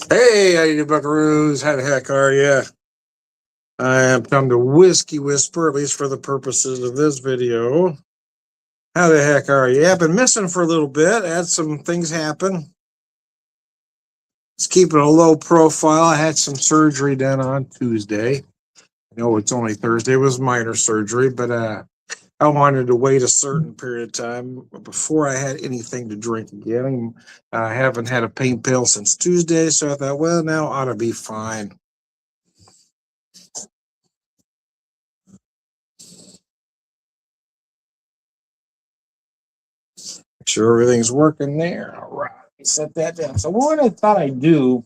Hey, how you doing, Buckaroos? How the heck are you? I am Tom the Whiskey Whisperer, at least for the purposes of this video. How the heck are you? Yeah, I've been missing for a little bit. Had some things happen. Just keeping a low profile. I had some surgery done on Tuesday. I know it's only Thursday. It was minor surgery, but I wanted to wait a certain period of time before I had anything to drink again. I haven't had a pain pill since Tuesday, so I thought, well, now ought to be fine. Make sure everything's working there. All right, set that down. So what I thought I'd do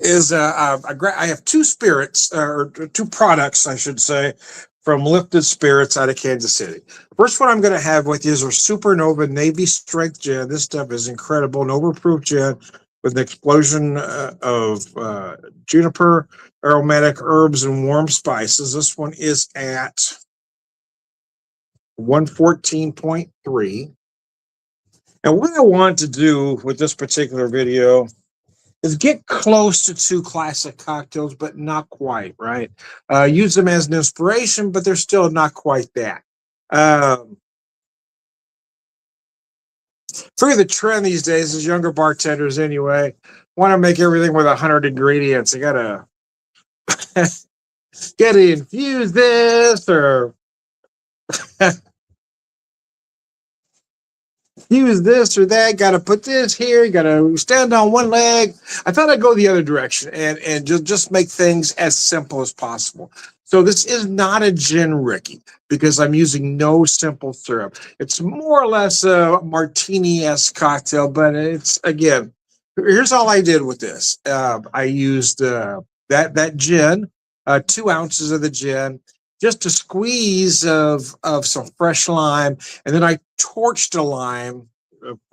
is I have two spirits, or two products, I should say, from Lifted Spirits out of Kansas City. First one I'm going to have with you is our Supernova Navy Strength Gin. This stuff is incredible, an overproof gin with an explosion of juniper, aromatic herbs, and warm spices. This one is at 114.3. And what I want to do with this particular video is get close to two classic cocktails, but not quite, right? Use them as an inspiration, but they're still not quite that. Figure the trend these days is younger bartenders anyway want to make everything with 100 ingredients. You gotta infuse this or use this or that, got to put this here, got to stand on one leg. I thought I'd go the other direction and just make things as simple as possible. So this is not a gin Ricky because I'm using no simple syrup. It's more or less a martini-esque cocktail, but it's, again, here's all I did with this. I used that gin, 2 ounces of the gin, just a squeeze of some fresh lime, and then I torched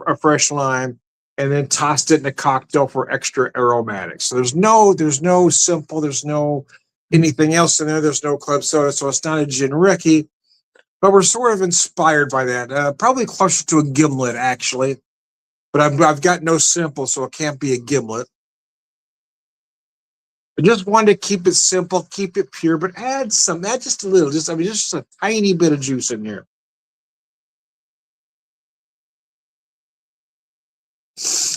a fresh lime, and then tossed it in a cocktail for extra aromatics. So there's no simple, there's no anything else in there. There's no club soda, so it's not a gin Ricky, but we're sort of inspired by that. Probably closer to a gimlet actually, but I've got no simple, so it can't be a gimlet. I just wanted to keep it simple, keep it pure, but add just a little, just a tiny bit of juice in here.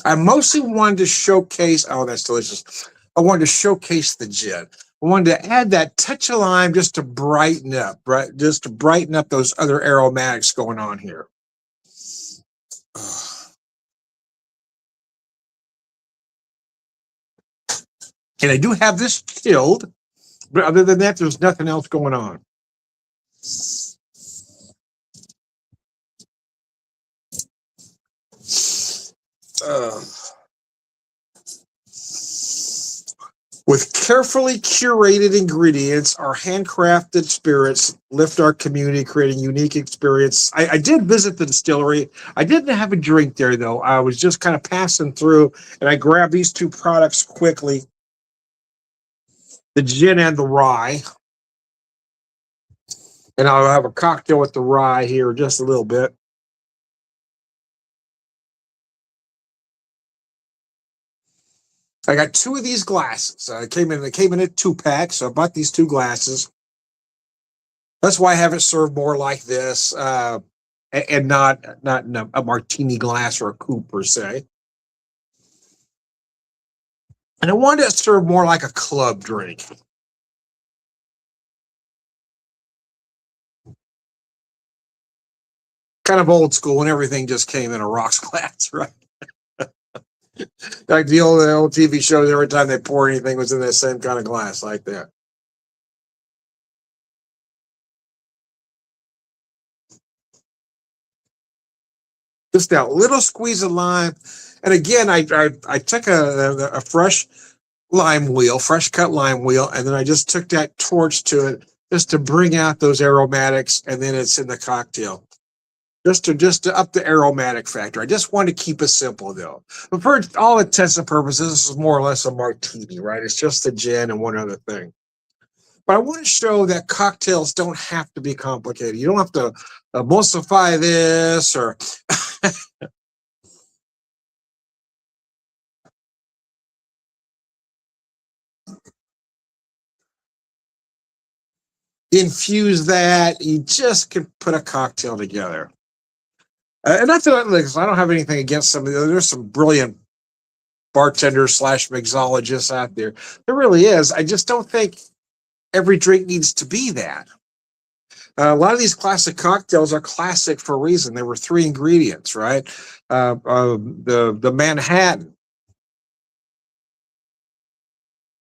I mostly wanted to showcase, oh, that's delicious. I wanted to showcase the gin. I wanted to add that touch of lime just to brighten up, right? Just to brighten up those other aromatics going on here. And I do have this chilled, but other than that, there's nothing else going on. With carefully curated ingredients, our handcrafted spirits lift our community, creating unique experience. I did visit the distillery. I didn't have a drink there, though. I was just kind of passing through, and I grabbed these two products quickly, the gin and the rye. And I'll have a cocktail with the rye here just a little bit. I got 2 of these glasses. They came in a 2-pack, so I bought these 2 glasses. That's why I have it served more like this, and not in a martini glass or a coupe per se. And I wanted it served more like a club drink. Kind of old school, and everything just came in a rocks glass, right? Like the old TV shows, every time they pour anything was in that same kind of glass like that. Just that little squeeze of lime. And again, I took a fresh fresh cut lime wheel, and then I just took that torch to it just to bring out those aromatics, and then it's in the cocktail. Just to up the aromatic factor. I just want to keep it simple though. But for all intents and purposes, this is more or less a martini, right? It's just a gin and one other thing. But I want to show that cocktails don't have to be complicated. You don't have to emulsify this or infuse that. You just can put a cocktail together. And I feel like I don't have anything against some of the, there's some brilliant bartenders slash mixologists out there. There really is. I just don't think every drink needs to be that. A lot of these classic cocktails are classic for a reason. There were three ingredients, right? The Manhattan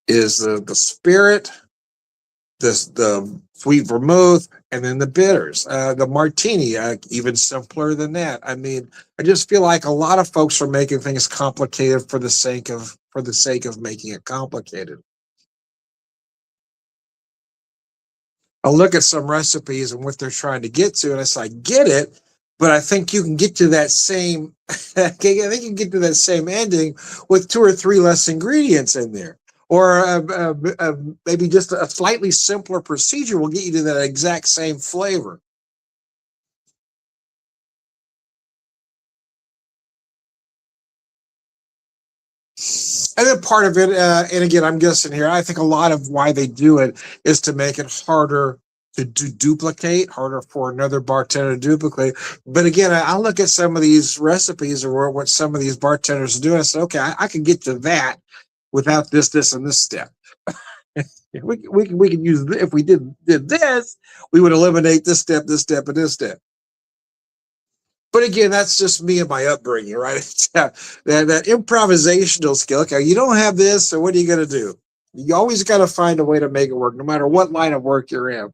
is the spirit, the sweet vermouth, and then the bitters. The martini, even simpler than that. I mean, I just feel like a lot of folks are making things complicated for the sake of making it complicated. I'll look at some recipes and what they're trying to get to, and I get it, but I think you can get to that same. I think you can get to that same ending with two or three less ingredients in there, or maybe just a slightly simpler procedure will get you to that exact same flavor. And then part of it, and again, I'm guessing here, I think a lot of why they do it is to make it harder to duplicate, harder for another bartender to duplicate. But again, I look at some of these recipes or what some of these bartenders do, and I say, okay, I can get to that without this, and this step. we can use, if we did this, we would eliminate this step, and this step. But again, that's just me and my upbringing, right? That improvisational skill. Okay, you don't have this, so what are you going to do? You always got to find a way to make it work, no matter what line of work you're in.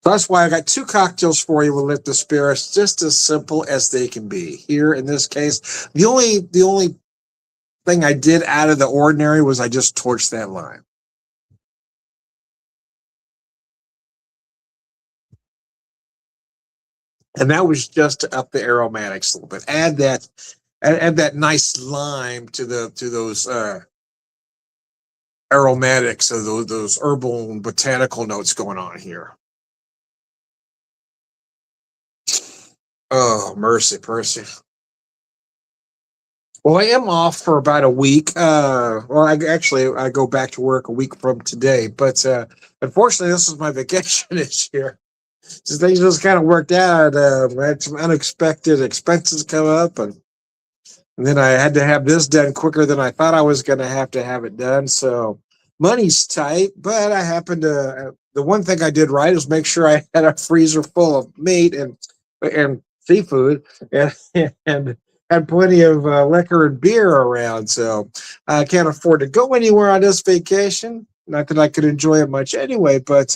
So that's why I got two cocktails for you with Lift the Spirits, just as simple as they can be. Here, in this case, the only thing I did out of the ordinary was I just torched that lime. And that was just to up the aromatics a little bit. Add that nice lime to those aromatics of those herbal and botanical notes going on here. Oh, mercy. Well, I am off for about a week. I go back to work a week from today, but unfortunately, this is my vacation this year. So things just kind of worked out. I had some unexpected expenses come up, and then I had to have this done quicker than I thought I was going to have it done. So money's tight, but I happened to. The one thing I did right is make sure I had a freezer full of meat and seafood, and had plenty of liquor and beer around. So I can't afford to go anywhere on this vacation. Not that I could enjoy it much anyway, but.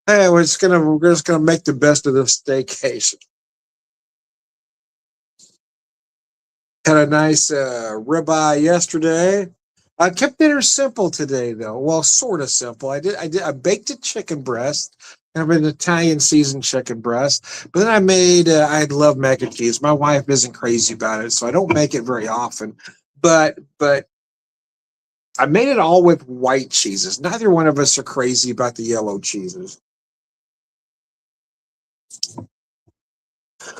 Hey, we're just gonna make the best of this staycation. Had a nice ribeye yesterday. I kept dinner simple today, though. Well, sort of simple. I baked a chicken breast, kind of an Italian seasoned chicken breast. But then I love mac and cheese. My wife isn't crazy about it, so I don't make it very often. But I made it all with white cheeses. Neither one of us are crazy about the yellow cheeses.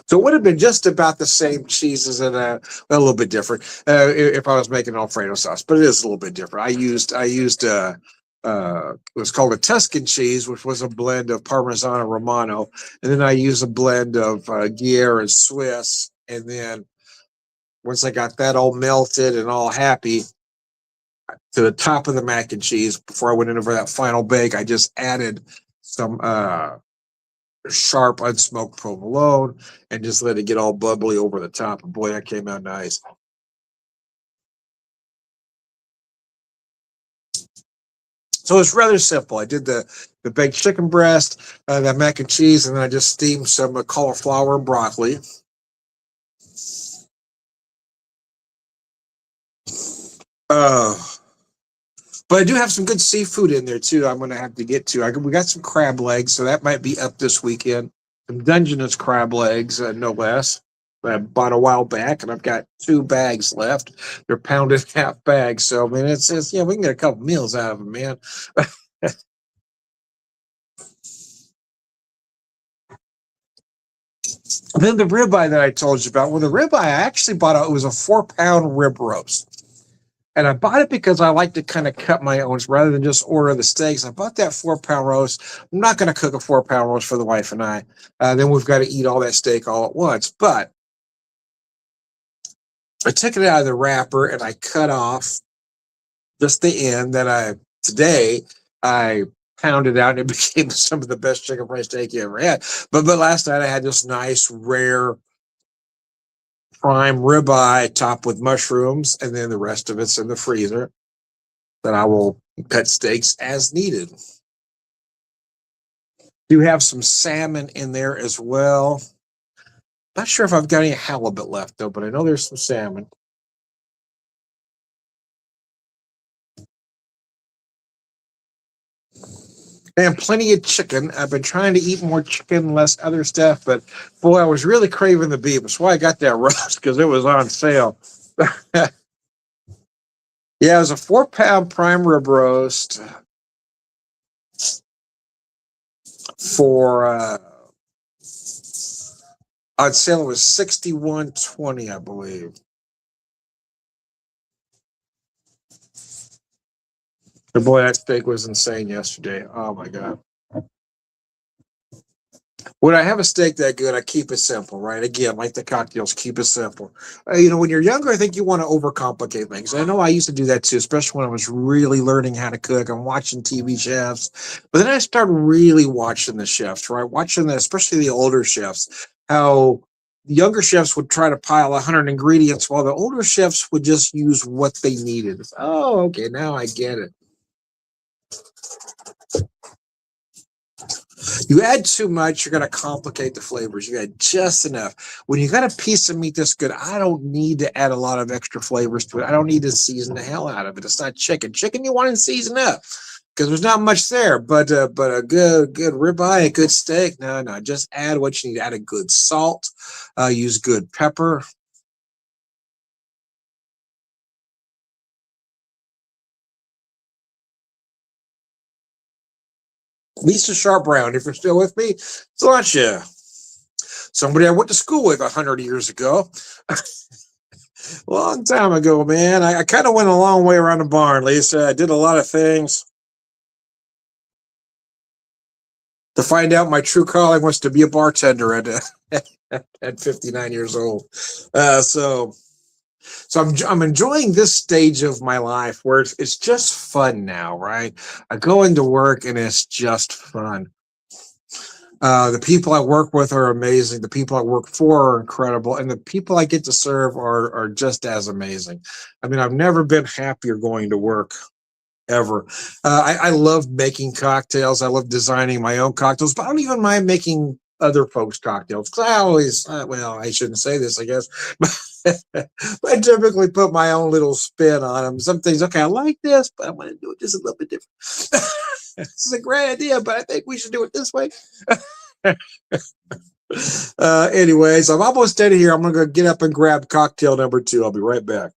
So it would have been just about the same cheeses and a little bit different if I was making Alfredo sauce, but it is a little bit different. I used it was called a Tuscan cheese, which was a blend of Parmigiano Romano, and then I used a blend of Gruyere and Swiss, and then once I got that all melted and all happy, to the top of the mac and cheese before I went in for that final bake, I just added some sharp unsmoked provolone and just let it get all bubbly over the top. And boy, that came out nice. So it's rather simple. I did the baked chicken breast, that mac and cheese, and then I just steamed some cauliflower and broccoli. But I do have some good seafood in there too. I'm going to have to get to. We got some crab legs, so that might be up this weekend. Some Dungeness crab legs, no less. I bought a while back, and I've got 2 bags left. They're pounded half bags, so I mean, it's yeah, we can get a couple meals out of them, man. Then the ribeye that I told you about, well, the ribeye I actually bought it was a 4 pound rib roast. And I bought it because I like to kind of cut my own rather than just order the steaks. I bought that 4 pound roast. I'm not going to cook a 4 pound roast for the wife and I. Then we've got to eat all that steak all at once. But I took it out of the wrapper and I cut off just the end. Today I pounded out and it became some of the best chicken fried steak you ever had. But last night I had this nice rare prime ribeye topped with mushrooms, and then the rest of it's in the freezer. Then I will cut steaks as needed. Do have some salmon in there as well. Not sure if I've got any halibut left though, but I know there's some salmon. And plenty of chicken. I've been trying to eat more chicken, less other stuff, but boy, I was really craving the beef. That's why I got that roast, because it was on sale. Yeah, it was a 4 pound prime rib roast for on sale. It was $61.20, I believe. But boy, that steak was insane yesterday. Oh my God. When I have a steak that good, I keep it simple, right? Again, like the cocktails, keep it simple. When you're younger, I think you want to overcomplicate things. I know I used to do that too, especially when I was really learning how to cook. I'm watching TV chefs, but then I started really watching the chefs, right? Watching especially the older chefs, how the younger chefs would try to pile 100 ingredients while the older chefs would just use what they needed. Oh, okay, now I get it. You add too much, you're going to complicate the flavors. You add just enough. When you got a piece of meat that's good, I don't need to add a lot of extra flavors to it. I don't need to season the hell out of it. It's not chicken. Chicken you want to season up because there's not much there. But a good ribeye, a good steak, no. Just add what you need. Add a good salt. Use good pepper. Lisa Sharp Brown, if you're still with me, Sláinte. Somebody I went to school with 100 years ago. Long time ago, man. I kind of went a long way around the barn, Lisa. I did a lot of things to find out my true calling was to be a bartender at 59 years old. So I'm enjoying this stage of my life where it's just fun now, right? I go into work and it's just fun. The people I work with are amazing. The people I work for are incredible, and the people I get to serve are just as amazing. I mean, I've never been happier going to work ever. I love making cocktails. I love designing my own cocktails, but I don't even mind making other folks' cocktails because I always, well, I shouldn't say this, I guess, but I typically put my own little spin on them. Some things, okay, I like this, but I want to do it just a little bit different. This is a great idea, but I think we should do it this way. Anyways, I'm almost done here. I'm going to get up and grab cocktail number 2. I'll be right back.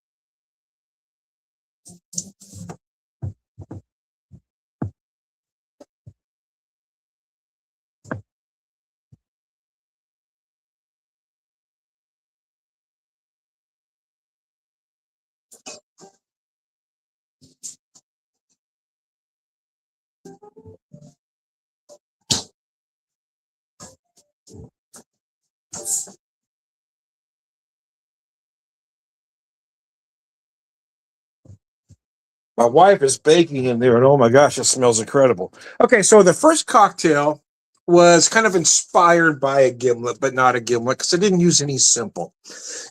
My wife is baking in there, and oh my gosh, it smells incredible. Okay, so the first cocktail was kind of inspired by a gimlet, but not a gimlet because I didn't use any simple.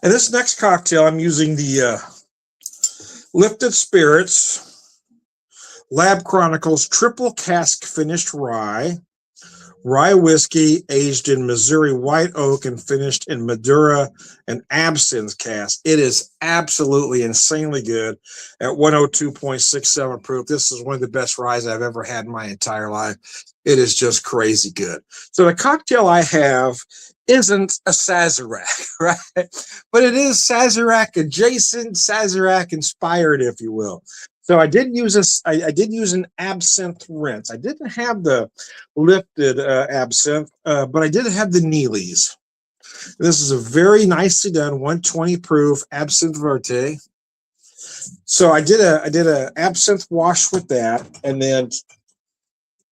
And this next cocktail, I'm using the Lifted Spirits Lab Chronicles Triple Cask Finished Rye rye whiskey aged in Missouri white oak and finished in Madura and absinthe cask. It is absolutely insanely good at 102.67 proof. This is one of the best ryes I've ever had in my entire life. It is just crazy good. So the cocktail I have isn't a Sazerac, right? But it is Sazerac adjacent, Sazerac inspired, if you will. So I did use I did use an absinthe rinse. I didn't have the lifted absinthe, but I did have the Neely's. This is a very nicely done 120 proof absinthe verte. So I did a absinthe wash with that, and then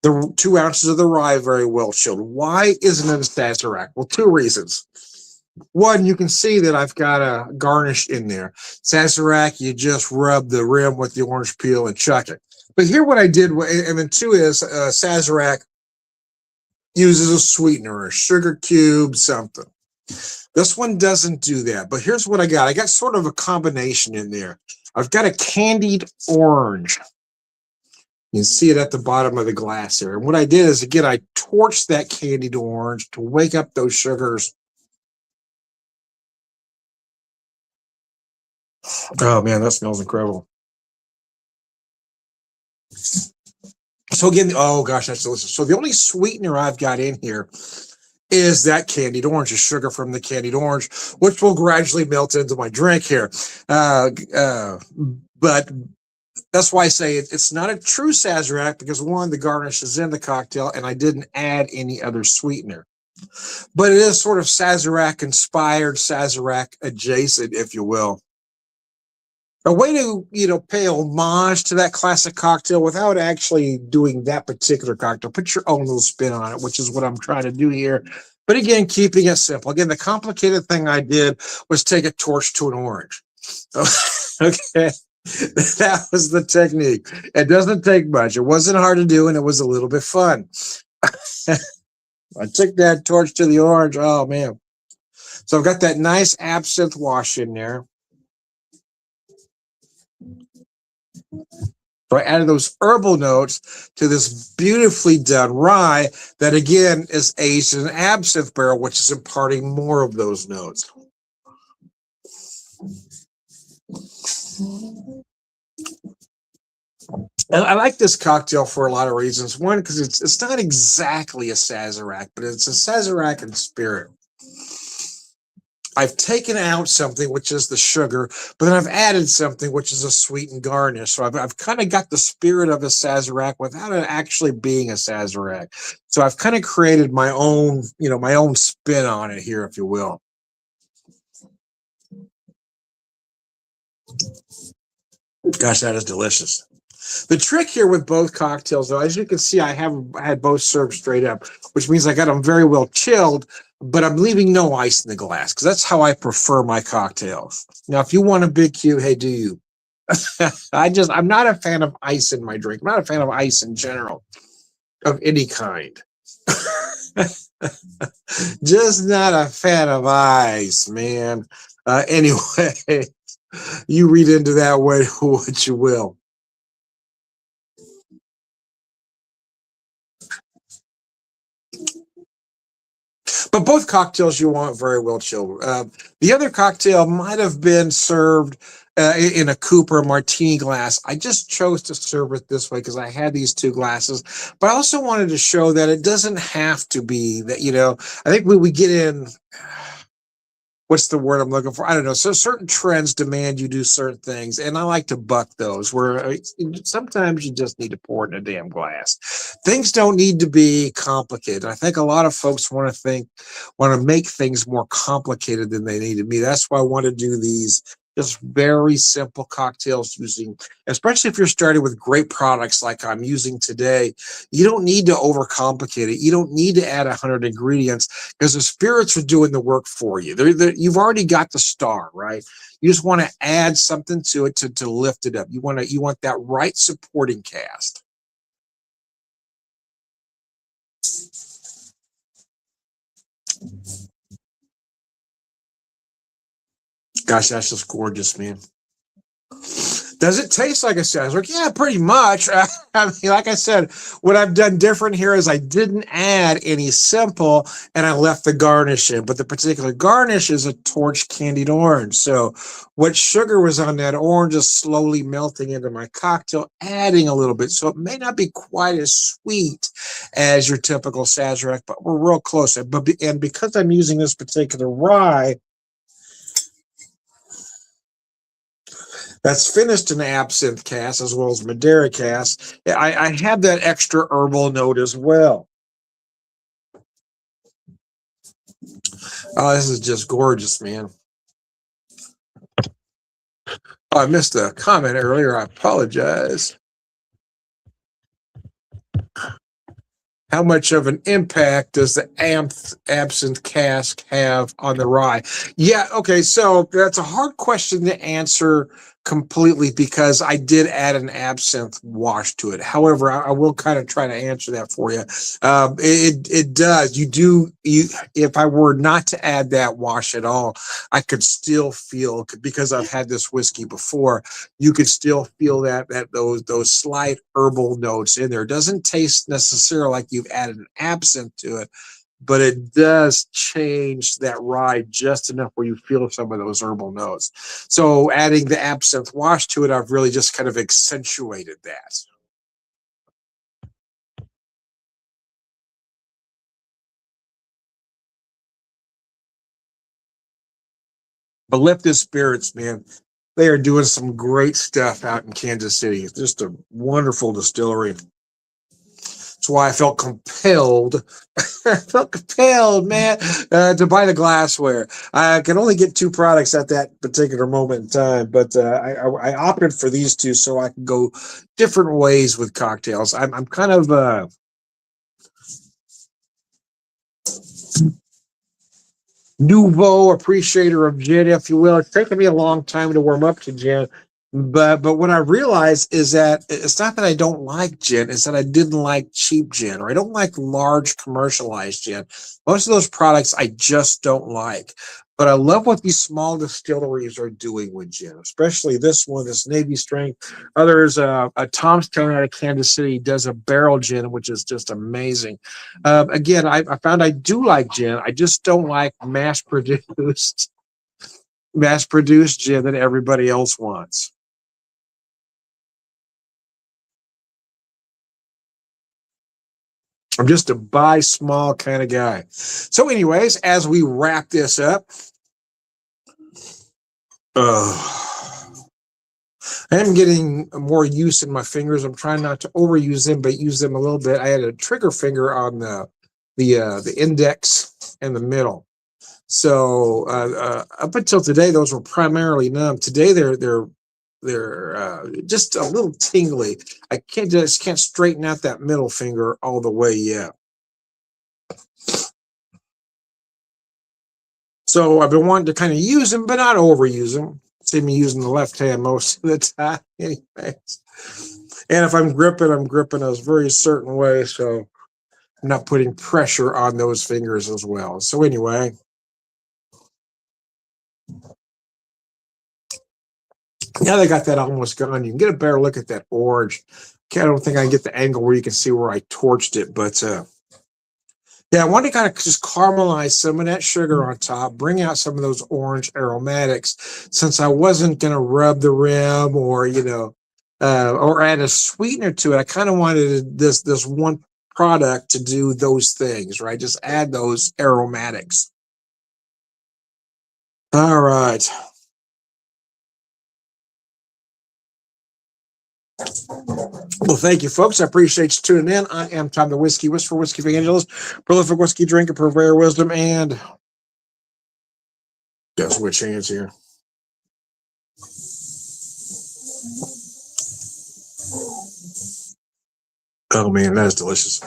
the 2 ounces of the rye very well chilled. Why isn't it a Sazerac? Well, 2 reasons. One, you can see that I've got a garnish in there. Sazerac, you just rub the rim with the orange peel and chuck it. But here what I did, and then 2 is Sazerac uses a sweetener, a sugar cube, something. This one doesn't do that. But here's what I got. I got sort of a combination in there. I've got a candied orange. You can see it at the bottom of the glass there. And what I did is, again, I torched that candied orange to wake up those sugars. Oh, man, that smells incredible. So again, oh, gosh, that's delicious. So the only sweetener I've got in here is that candied orange, the sugar from the candied orange, which will gradually melt into my drink here. But that's why I say it's not a true Sazerac, because one, the garnish is in the cocktail, and I didn't add any other sweetener. But it is sort of Sazerac inspired, Sazerac adjacent, if you will. A way to, pay homage to that classic cocktail without actually doing that particular cocktail. Put your own little spin on it, which is what I'm trying to do here. But again, keeping it simple. Again, the complicated thing I did was take a torch to an orange. Okay. That was the technique. It doesn't take much. It wasn't hard to do, and it was a little bit fun. I took that torch to the orange. Oh, man. So I've got that nice absinthe wash in there. So I added those herbal notes to this beautifully done rye that, again, is aged in an absinthe barrel, which is imparting more of those notes. And I like this cocktail for a lot of reasons. One, because it's not exactly a Sazerac, but it's a Sazerac in spirit. I've taken out something, which is the sugar, but then I've added something, which is a sweetened garnish. So I've kind of got the spirit of a Sazerac without it actually being a Sazerac. So I've kind of created my own, my own spin on it here, if you will. Gosh, that is delicious. The trick here with both cocktails, though, as you can see, I had both served straight up, which means I got them very well chilled, but I'm leaving no ice in the glass, because that's how I prefer my cocktails. Now, if you want a big cube, hey, do you? I'm not a fan of ice in my drink. I'm not a fan of ice in general, of any kind. Just not a fan of ice, man. Anyway, you read into that way what you will. But both cocktails you want very well chilled. The other cocktail might have been served in a coupe or martini glass. I just chose to serve it this way because I had these 2 glasses. But I also wanted to show that it doesn't have to be that, I think when we get in, what's the word I'm looking for? I don't know. So certain trends demand you do certain things, and I like to buck those, where sometimes you just need to pour it in a damn glass. Things don't need to be complicated. I think a lot of folks want to make things more complicated than they need to be. That's why I want to do these just very simple cocktails, especially if you're starting with great products like I'm using today. You don't need to overcomplicate it. You don't need to add 100 ingredients, because the spirits are doing the work for you. You've already got the star, right? You just want to add something to it to lift it up. You want that right supporting cast. Gosh, that's just gorgeous, man. Does it taste like a Sazerac? Yeah, pretty much. I mean, like I said, what I've done different here is I didn't add any simple and I left the garnish in, but the particular garnish is a torch candied orange. So what sugar was on that orange is slowly melting into my cocktail, adding a little bit. So it may not be quite as sweet as your typical Sazerac, but we're real close. And because I'm using this particular rye, that's finished in absinthe cask as well as Madeira cask, I have that extra herbal note as well. Oh, this is just gorgeous, man. Oh, I missed a comment earlier. I apologize. How much of an impact does the absinthe cask have on the rye? Yeah, okay, so that's a hard question to answer completely because I did add an absinthe wash to it. However, I will kind of try to answer that for you. It does. If I were not to add that wash at all, I could still feel, because I've had this whiskey before, you could still feel those slight herbal notes in there. It doesn't taste necessarily like you've added an absinthe to it, but it does change that rye just enough where you feel some of those herbal notes. So adding the absinthe wash to it, I've really just kind of accentuated that. But Lifted Spirits, man, they are doing some great stuff out in Kansas City. It's just a wonderful distillery. That's why I felt compelled. I felt compelled, man, to buy the glassware. I can only get 2 products at that particular moment in time, but I opted for these 2 so I can go different ways with cocktails. I'm kind of nouveau appreciator of gin, if you will. It's taken me a long time to warm up to gin. But what I realized is that it's not that I don't like gin, it's that I didn't like cheap gin, or I don't like large commercialized gin. Most of those products I just don't like. But I love what these small distilleries are doing with gin, especially this one, this Navy Strength. Others, Tomstown out of Kansas City does a barrel gin, which is just amazing. Again, I found I do like gin. I just don't like mass produced gin that everybody else wants. I'm just a buy small kind of guy. So, anyways, as we wrap this up, I am getting more use in my fingers. I'm trying not to overuse them, but use them a little bit. I had a trigger finger on the index and the middle. So up until today, those were primarily numb. Today, they're just a little tingly. I can't straighten out that middle finger all the way yet. So I've been wanting to kind of use them, but not overuse them. See me using the left hand most of the time, anyways. And if I'm gripping a very certain way, so I'm not putting pressure on those fingers as well. So anyway. Now they got that almost gone. You can get a better look at that orange. I don't think I can get the angle where you can see where I torched it, but yeah, I want to kind of just caramelize some of that sugar on top, bring out some of those orange aromatics, since I wasn't going to rub the rim or, or add a sweetener to it. I kind of wanted this one product to do those things, right? Just add those aromatics. All right. Well, thank you, folks. I appreciate you tuning in. I am Tom the Whiskey Whisperer, Whiskey Evangelist, prolific whiskey drinker, purveyor of wisdom, and guess which hands here. Oh man, that is delicious.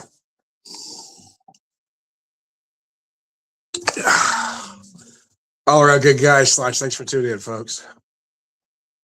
All right, good guys. Thanks for tuning in, folks.